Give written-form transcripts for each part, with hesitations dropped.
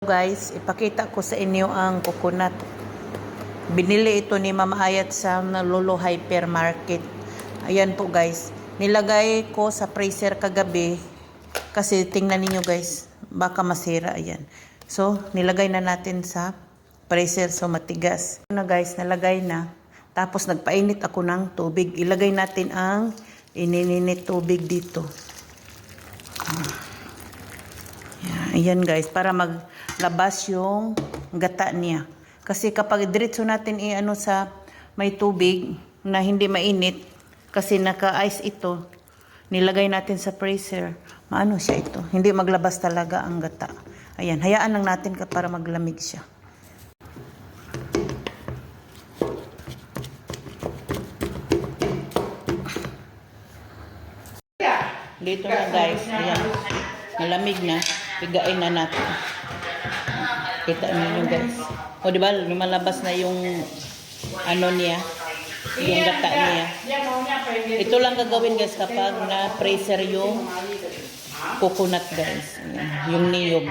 Guys, ipakita ko sa inyo ang coconut. Binili ito ni Mama Ayat sa Lolo Hypermarket. Ayan po guys. Nilagay ko sa freezer kagabi. Kasi tingnan niyo guys, baka masira. Ayan. So, nilagay na natin sa freezer. So, matigas. Na guys, nalagay na. Tapos, nagpainit ako ng tubig. Ilagay natin ang inininit tubig dito. Ayan guys, para maglabas yung gata niya. Kasi kapag diretso natin i-ano sa may tubig na hindi mainit, kasi naka-ice ito, nilagay natin sa freezer, maano siya ito. Hindi maglabas talaga ang gata. Ayan, hayaan lang natin para maglamig siya. Dito na guys, ayan. Malamig na, pigain na natin. Kita niyo guys. O diba, lumalabas na yung ano niya, yung gata niya. Ito lang gagawin guys kapag na-freezer yung coconut guys. Ayan, yung niyog.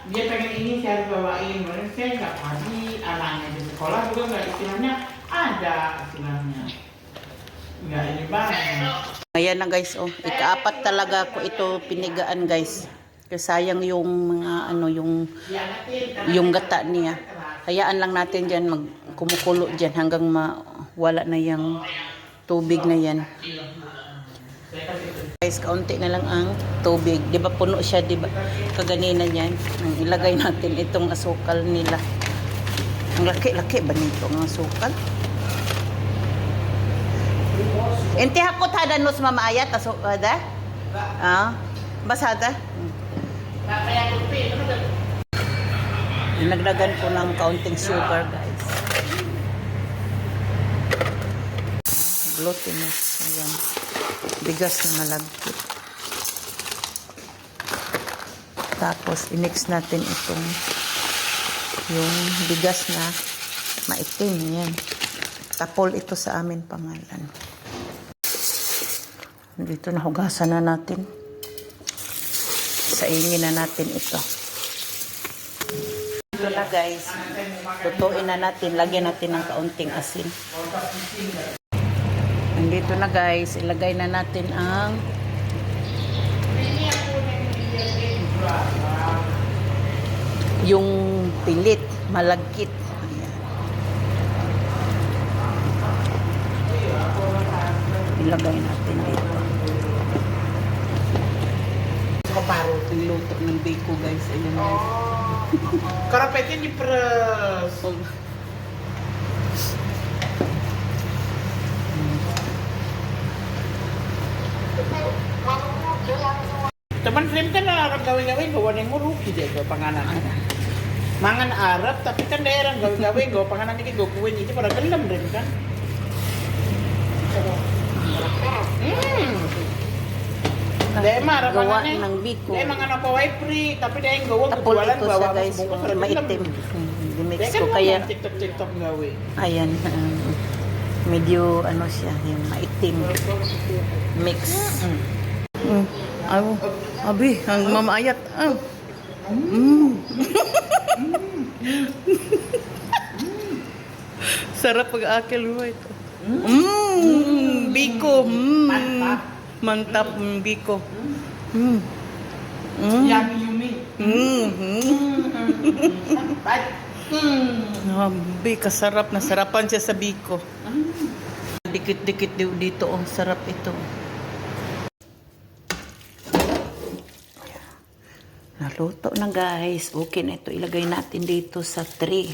Dia pengen ini saya harus bawain, saya nggak pagi anaknya di sekolah juga nggak istilahnya ada istilahnya nggak ini banget. Ayan na guys, oh, ikaapat talaga ko ito pinigaan guys. Kasi sayang yung mga ano yung gata niya. Hayaan lang natin diyan magkumukulo diyan hanggang mawala na yung tubig na yan. Guys, kaunti na lang ang tubig. 'Di ba puno siya, 'di ba? Kaganina niyan. Ilagay natin itong asukal nila. Ang laki-laki ba nito ang asukal? Enti hakot hada nos Mama Ayat asukada? Ah, basada. Dinagdagan ko ng kaunting sugar, guys. Glutinous. Ayan. Bigas na malagkit. Tapos, i-mix natin itong yung bigas na maitim. Yan. Tapol ito sa amin pangalan. Dito na hugasan na natin. Saingin na natin ito. Ito na guys. Tutuin na natin. Lagyan natin ng kaunting asin. Nandito na guys. Ilagay na natin ang yung pilit. Malagkit. Ayan. Ilagay natin dito. Kaparo. Niluto ng biko guys. Ayan na. Karapetnya diperes. Teman film kan Arab gawin-gawin gawa ning rugi dia ke panganan. Mangan Arab tapi kan daerah gawin-gawin gawa panganan iki go kuwi iki pada gelem deh kan. Dia mah gawa ng biko. Dia mangan apa wae free tapi dia yang gawa Tapol jualan ito bawa siya guys. Maitim. Dimix ko kaya. TikTok gawe. Ayan. Medyo ano siya. Yung maitim. Mix. Abi, ang Mama Ayat. Sarap pag-akil mo ito. Biko. Mantap biko. Yummy. Abi, kasarap na sarapan siya sa biko. Dikit-dikit dito, oh, sarap ito. Naluto na guys. Okay na ito. Ilagay natin dito sa tray.